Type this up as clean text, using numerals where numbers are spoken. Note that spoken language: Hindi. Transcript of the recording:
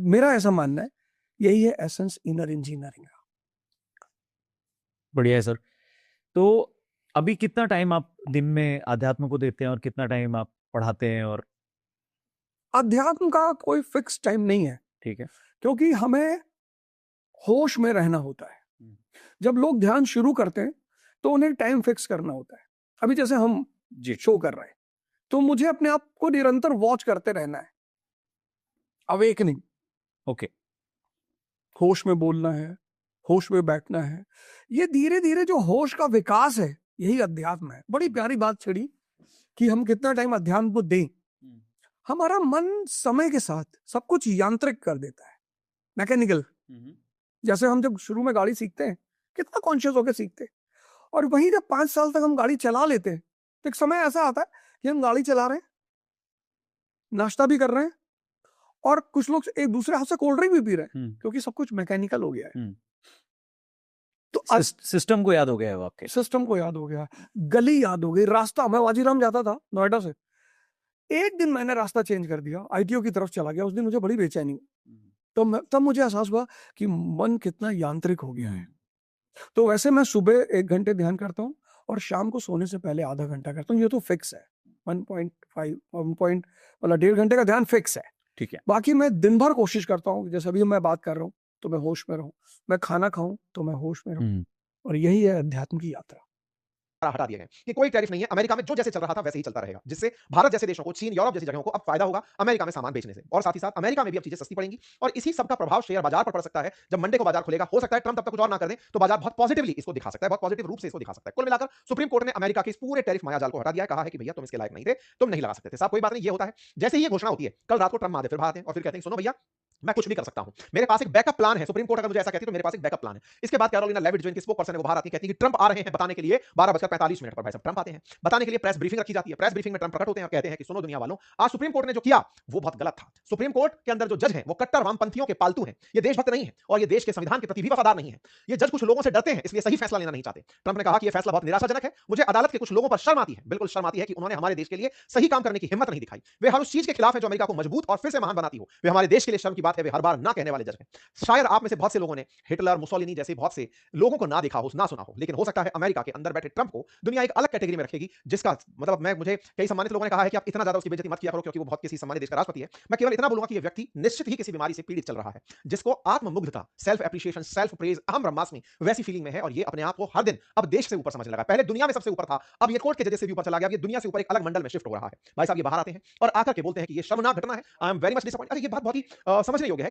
मेरा ऐसा मानना है, यही है एसेंस इनर इंजीनियरिंग का। बढ़िया है सर। तो अभी कितना टाइम आप दिन में अध्यात्म को देते हैं और कितना टाइम आप पढ़ाते हैं? और अध्यात्म का कोई फिक्स टाइम नहीं है, ठीक है। क्योंकि हमें होश में रहना होता है। जब लोग ध्यान शुरू करते हैं तो उन्हें टाइम फिक्स करना होता है। अभी जैसे हम जी। शो कर रहे हैं, तो मुझे अपने आप को निरंतर वॉच करते रहना है। Awakening, okay. होश में बोलना है, होश में बैठना है। ये धीरे धीरे जो होश का विकास है, यही अध्यात्म है। बड़ी प्यारी बात छिड़ी कि हम कितना टाइम अध्यात्म को दें। हमारा मन समय के साथ सब कुछ यांत्रिक कर देता है, मैकेनिकल। जैसे हम जब शुरू में गाड़ी सीखते हैं, कितना कॉन्शियस होकर सीखते हैं, और वहीं जब 5 साल तक हम गाड़ी चला लेते हैं, तो एक समय ऐसा आता है कि हम गाड़ी चला रहे हैं, नाश्ता भी कर रहे हैं, और कुछ लोग एक दूसरे हाथ से कोल्ड ड्रिंक भी पी रहे हैं, क्योंकि सब कुछ मैकेनिकल हो गया है। तो सिस्टम को याद हो गया है वो आपके? सिस्टम को याद हो गया, गली याद हो गई, रास्ता। मैं वाजीराम जाता था नोएडा से, एक दिन मैंने रास्ता चेंज कर दिया, आईटीओ की तरफ चला गया। उस दिन मुझे बड़ी बेचैनी हुई। तो तब मुझे एहसास हुआ कि मन कितना यांत्रिक हो गया है। तो वैसे मैं सुबह 1 घंटे ध्यान करता हूँ, और शाम को सोने से पहले आधा घंटा करता हूँ। ये तो फिक्स है, 1.5 मतलब 1.5 घंटे का ध्यान फिक्स है। ठीक है। बाकी मैं दिन भर कोशिश करता हूँ, जैसे अभी मैं बात कर रहा हूँ तो मैं होश में रहूं, मैं खाना खाऊं तो मैं होश में रहूं। और यही है अध्यात्म की यात्रा। हटा दिए गए कि कोई टैरिफ नहीं है। अमेरिका में जो जैसे चल रहा था वैसे ही चलता रहेगा, जिससे भारत जैसे देशों को, चीन, यूरोप जैसी जगहों को अब फायदा होगा अमेरिका में सामान बेचने से। और साथ ही साथ अमेरिका में भी अब चीजें सस्ती पड़ेंगी, और इसी सब का प्रभाव शेयर बाजार पर पड़ सकता है। जब मंडे को बाजार खुलेगा, हो सकता है ट्रंप तब तक कुछ और ना कर दे, तो बाजार बहुत पॉजिटिवली इसको दिखा सकता है, बहुत पॉजिटिव रूप से इसको दिखा सकता है। कुल मिलाकर सुप्रीम कोर्ट ने अमेरिका के इस पूरे टैरिफ मायाजाल को हटा दिया है। कहा है कि भैया तुम इसके लायक नहीं थे, तुम नहीं लगा सकते थे। साहब कोई बात नहीं, ये होता है। जैसे ही ये घोषणा होती है, कल रात को ट्रंप आते फिर बाहर आते हैं और फिर कहते हैं सुनो भैया, मैं कुछ भी कर सकता हूं, मेरे पास एक बैकअप प्लान है। सुप्रीम कोर्ट अगर मुझे ऐसा कहती तो मेरे पास एक बैकअप प्लान है। इसके बाद कैरोलिना लेविट जो इनकी स्पोक पर्सन है वो बाहर आती है, कहती है कि ट्रंप आ रहे हैं बताने के लिए 12:45 पर। भाई साहब ट्रंप आते हैं बताने के लिए, प्रेस ब्रीफिंग रखी जाती है। प्रेस ब्रीफिंग में ट्रंप प्रकट होते हैं और कहते हैं कि सुनो दुनिया वालों, आज सुप्रीम कोर्ट ने जो किया वो बहुत गलत था। सुप्रीम कोर्ट के अंदर जो जज हैं वो कट्टर वामपंथियों के पालतू हैं, ये देशभक्त नहीं है और ये देश के संविधान के प्रति भी वफादार नहीं है। ये जज कुछ लोगों से डरते हैं, इसलिए सही फैसला लेना नहीं चाहते। ट्रंप ने कहा कि यह फैसला बहुत निराशाजनक है, मुझे अदालत के कुछ लोगों पर शर्म आती है, बिल्कुल शर्म आती है कि उन्होंने हमारे देश के लिए सही काम करने की हिम्मत नहीं दिखाई। वे हर उस चीज के खिलाफ है जो अमेरिका को मजबूत और फिर से महान बनाती हो। वे हमारे देश के लिए शर्म की बात है, वे हर बार ना कहने वाले जज हैं। शायद आप में से बहुत से लोगों ने हिटलर, मुसोलिनी जैसे बहुत से लोगों को ना देखा हो, ना सुना हो, लेकिन हो सकता है अमेरिका के अंदर बैठे ट्रंप को दुनिया एक अलग कैटेगरी में रखेगी, जिसका मतलब मुझे कई सम्मानित लोगों ने कहा है कि आप इतना ज्यादा उसकी बेइज्जती मत किया करो, क्योंकि वो बहुत किसी सम्मानित देश का राष्ट्रपति है। मैं केवल इतना बोलूंगा कि यह व्यक्ति निश्चित ही किसी बीमारी से पीड़ित चल रहा है, जिसको आत्ममुग्धता, सेल्फ एप्रिसिएशन, सेल्फ प्रेज, अहम ब्रह्मास्मि वैसी फीलिंग में है, और ये अपने आप को हर दिन अब देश से ऊपर समझने लगा। पहले दुनिया में सबसे ऊपर था, अब ये कोर्ट के जजेस से भी ऊपर चला गया, अब ये दुनिया से ऊपर एक अलग मंडल में शिफ्ट हो रहा है। भाई साहब ये बाहर आते हैं और आकर के बोलते हैं कि ये शर्मनाक घटना है, I am very much disappointed. अरे ये बात बहुत ही समझने योग्य है।